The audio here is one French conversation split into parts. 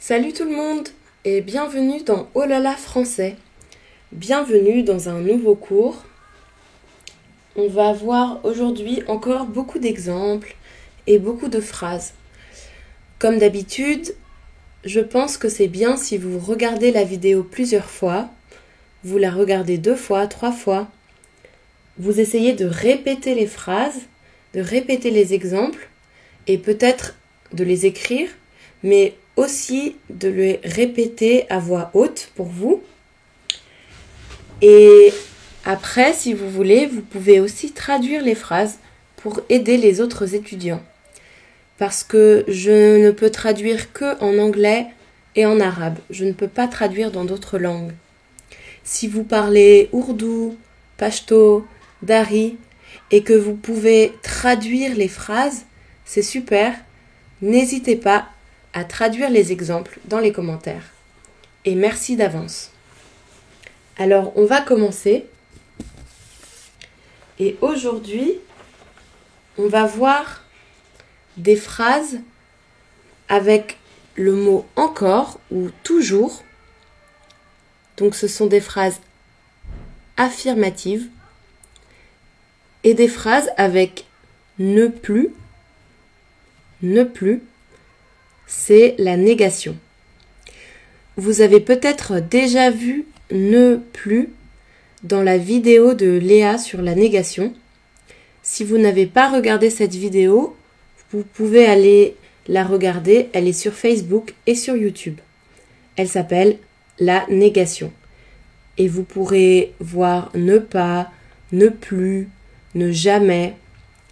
Salut tout le monde et bienvenue dans Oh là là français. Bienvenue dans un nouveau cours. On va voir aujourd'hui encore beaucoup d'exemples et beaucoup de phrases. Comme d'habitude, je pense que c'est bien si vous regardez la vidéo plusieurs fois, vous la regardez 2 fois, 3 fois, vous essayez de répéter les phrases, de répéter les exemples et peut-être de les écrire, mais aussi de les répéter à voix haute pour vous. Et après, si vous voulez, vous pouvez aussi traduire les phrases pour aider les autres étudiants. Parce que je ne peux traduire que en anglais et en arabe. Je ne peux pas traduire dans d'autres langues. Si vous parlez ourdou, pachto, dari et que vous pouvez traduire les phrases, c'est super. N'hésitez pas à traduire les exemples dans les commentaires. Et merci d'avance. Alors, on va commencer. Et aujourd'hui, on va voir des phrases avec le mot encore ou toujours. Donc, ce sont des phrases affirmatives et des phrases avec ne plus. Ne plus, c'est la négation. Vous avez peut-être déjà vu ne plus dans la vidéo de Léa sur la négation. Si vous n'avez pas regardé cette vidéo, vous pouvez aller la regarder. Elle est sur Facebook et sur YouTube. Elle s'appelle la négation. Et vous pourrez voir ne pas, ne plus, ne jamais,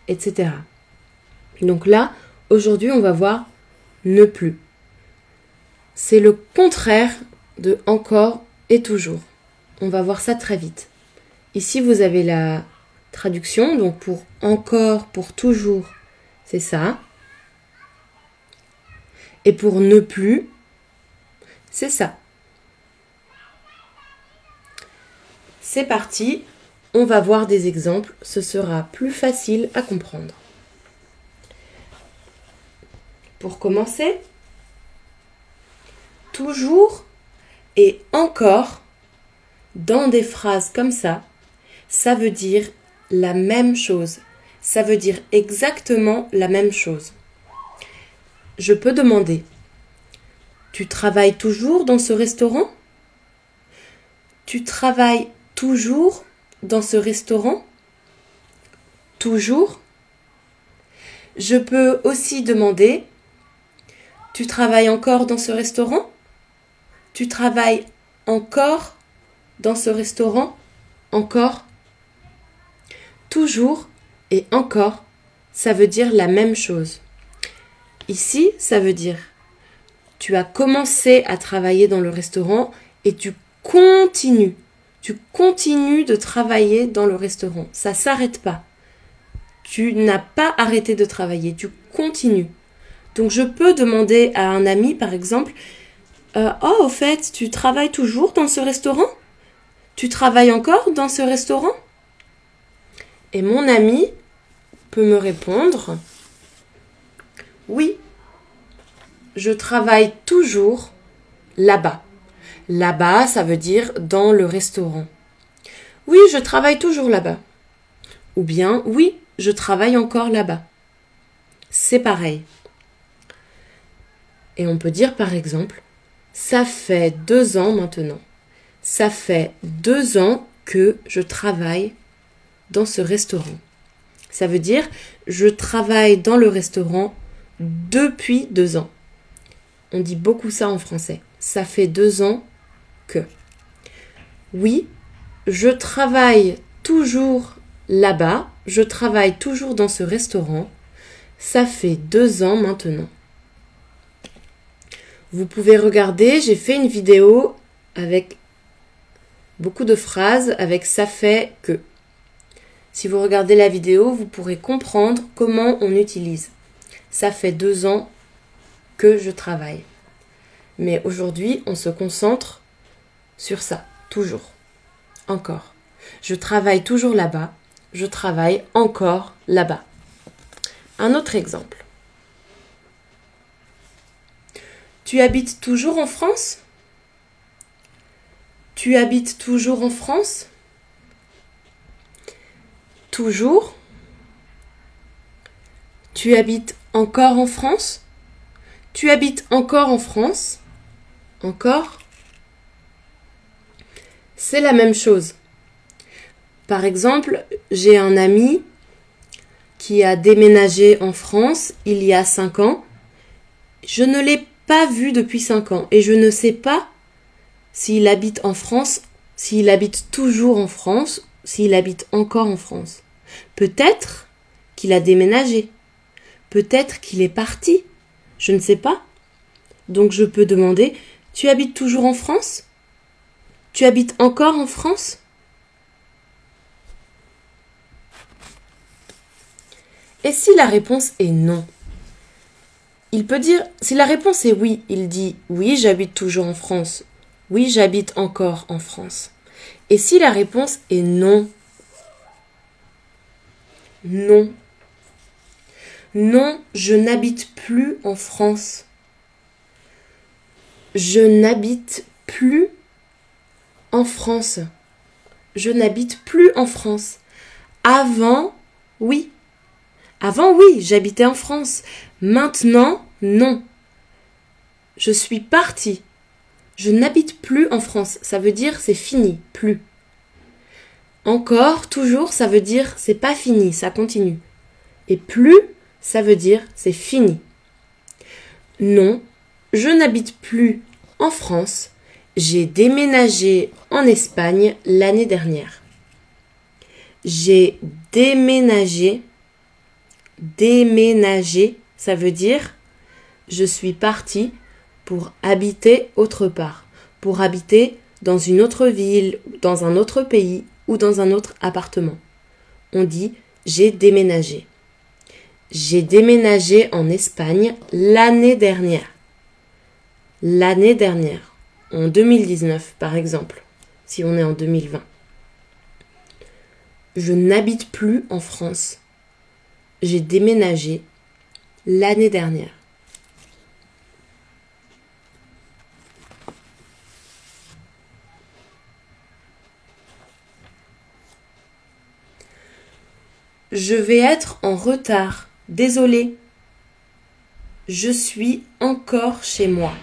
etc. Donc là, aujourd'hui, on va voir ne plus. C'est le contraire de encore et toujours. On va voir ça très vite. Ici, vous avez la traduction. Donc, pour encore, pour toujours, c'est ça. Et pour ne plus, c'est ça. C'est parti. On va voir des exemples. Ce sera plus facile à comprendre. Pour commencer, toujours et encore, dans des phrases comme ça veut dire la même chose. Ça veut dire exactement la même chose. Je peux demander, tu travailles toujours dans ce restaurant? Tu travailles toujours dans ce restaurant? Toujours. Je peux aussi demander, tu travailles encore dans ce restaurant? Tu travailles encore dans ce restaurant? Encore? Toujours et encore, ça veut dire la même chose. Ici, ça veut dire tu as commencé à travailler dans le restaurant et tu continues. Tu continues de travailler dans le restaurant. Ça ne s'arrête pas. Tu n'as pas arrêté de travailler. Tu continues. Donc, je peux demander à un ami, par exemple, oh, au fait, tu travailles toujours dans ce restaurant? Tu travailles encore dans ce restaurant? Et mon ami peut me répondre, oui, je travaille toujours là-bas. Là-bas, ça veut dire dans le restaurant. Oui, je travaille toujours là-bas. Ou bien, oui, je travaille encore là-bas. C'est pareil. Et on peut dire par exemple, ça fait 2 ans maintenant. Ça fait 2 ans que je travaille dans ce restaurant. Ça veut dire, je travaille dans le restaurant depuis 2 ans. On dit beaucoup ça en français. Ça fait 2 ans que. Oui, je travaille toujours là-bas. Je travaille toujours dans ce restaurant. Ça fait 2 ans maintenant. Vous pouvez regarder, j'ai fait une vidéo avec beaucoup de phrases avec ça fait que. Si vous regardez la vidéo, vous pourrez comprendre comment on utilise. Ça fait 2 ans que je travaille. Mais aujourd'hui, on se concentre sur ça, toujours, encore. Je travaille toujours là-bas, je travaille encore là-bas. Un autre exemple. Tu habites toujours en France? Tu habites toujours en France? Toujours? Tu habites encore en France? Tu habites encore en France? Encore? C'est la même chose. Par exemple, j'ai un ami qui a déménagé en France il y a 5 ans. Je ne l'ai pas vu depuis 5 ans et je ne sais pas s'il habite en France, s'il habite toujours en France, s'il habite encore en France. Peut-être qu'il a déménagé. Peut-être qu'il est parti. Je ne sais pas. Donc je peux demander, tu habites toujours en France? Tu habites encore en France? Et si la réponse est non? Il peut dire, si la réponse est oui, il dit oui, j'habite toujours en France. Oui, j'habite encore en France. Et si la réponse est non? Non. Non, je n'habite plus en France. Je n'habite plus en France. Je n'habite plus en France. Avant, oui. Avant, oui, j'habitais en France. Maintenant, non. Je suis partie. Je n'habite plus en France. Ça veut dire c'est fini, plus. Encore, toujours, ça veut dire c'est pas fini, ça continue. Et plus, ça veut dire c'est fini. Non, je n'habite plus en France. J'ai déménagé en Espagne l'année dernière. J'ai déménagé. Déménager, ça veut dire je suis partie pour habiter autre part, pour habiter dans une autre ville, dans un autre pays ou dans un autre appartement. On dit j'ai déménagé. J'ai déménagé en Espagne l'année dernière. L'année dernière, en 2019 par exemple, si on est en 2020. Je n'habite plus en France. J'ai déménagé l'année dernière. Je vais être en retard. Désolée. Je suis encore chez moi.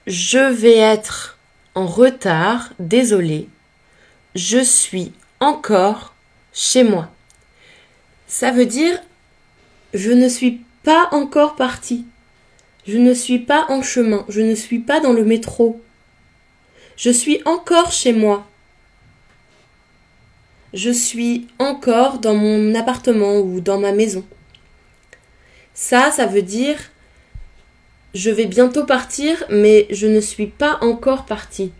Je vais être en retard. Désolée. Je suis encore chez moi. Ça veut dire je ne suis pas encore partie. Je ne suis pas en chemin. Je ne suis pas dans le métro. Je suis encore chez moi. Je suis encore dans mon appartement ou dans ma maison. Ça veut dire je vais bientôt partir, mais je ne suis pas encore partie.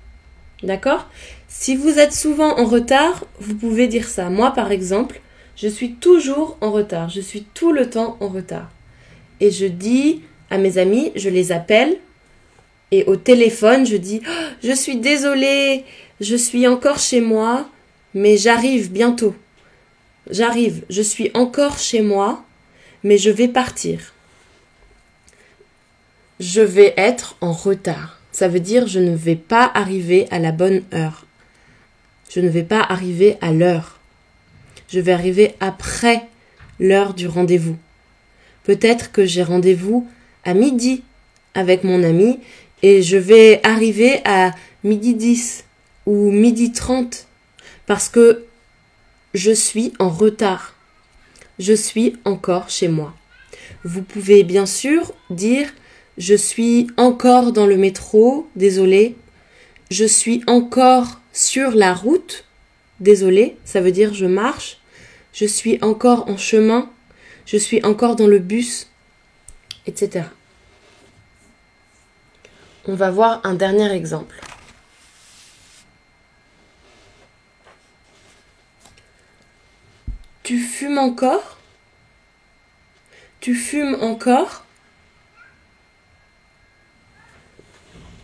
D'accord? Si vous êtes souvent en retard, vous pouvez dire ça. Moi, par exemple, je suis toujours en retard. Je suis tout le temps en retard. Et je dis à mes amis, je les appelle, et au téléphone, je dis oh, « Je suis désolée, je suis encore chez moi, mais j'arrive bientôt. J'arrive, je suis encore chez moi, mais je vais partir. » Je vais être en retard. Ça veut dire je ne vais pas arriver à la bonne heure. Je ne vais pas arriver à l'heure. Je vais arriver après l'heure du rendez-vous. Peut-être que j'ai rendez-vous à midi avec mon ami et je vais arriver à 12h10 ou 12h30 parce que je suis en retard. Je suis encore chez moi. Vous pouvez bien sûr dire je suis encore dans le métro, désolé. Je suis encore sur la route, désolé, ça veut dire je marche. Je suis encore en chemin, je suis encore dans le bus, etc. On va voir un dernier exemple. Tu fumes encore? Tu fumes encore?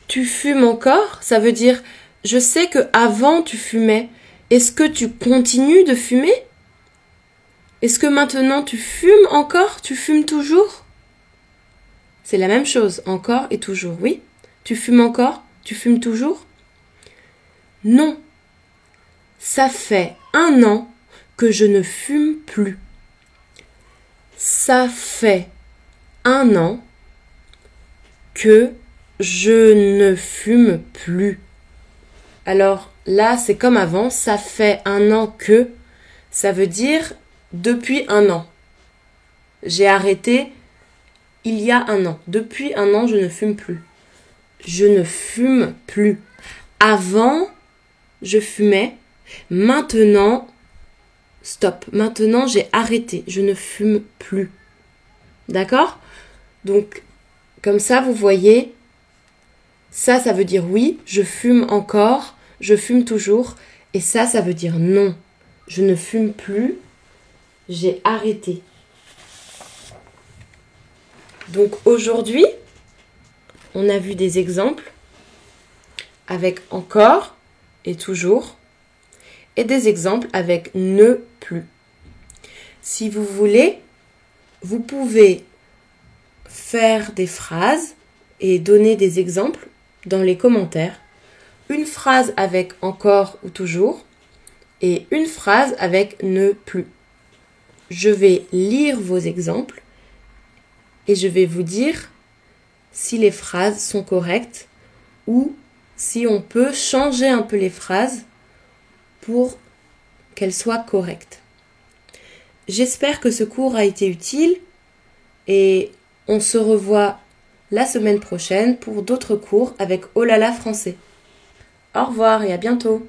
Tu fumes encore? Ça veut dire je sais que avant tu fumais. Est-ce que tu continues de fumer? Est-ce que maintenant tu fumes encore? Tu fumes toujours? C'est la même chose, encore et toujours, oui. Tu fumes encore? Tu fumes toujours? Non. Ça fait 1 an que je ne fume plus. Ça fait 1 an que je ne fume plus. Alors là, c'est comme avant, ça fait 1 an que, ça veut dire depuis 1 an. J'ai arrêté il y a 1 an. Depuis 1 an, je ne fume plus. Je ne fume plus. Avant, je fumais. Maintenant, stop. Maintenant, j'ai arrêté. Je ne fume plus. D'accord? Donc, comme ça, vous voyez, ça veut dire oui, je fume encore, je fume toujours. Et ça veut dire non. Je ne fume plus, j'ai arrêté. Donc aujourd'hui, on a vu des exemples avec encore et toujours et des exemples avec ne plus. Si vous voulez, vous pouvez faire des phrases et donner des exemples dans les commentaires. Une phrase avec encore ou toujours et une phrase avec ne plus. Je vais lire vos exemples et je vais vous dire si les phrases sont correctes ou si on peut changer un peu les phrases pour qu'elles soient correctes. J'espère que ce cours a été utile et on se revoit la semaine prochaine pour d'autres cours avec Oh là là français. Au revoir et à bientôt.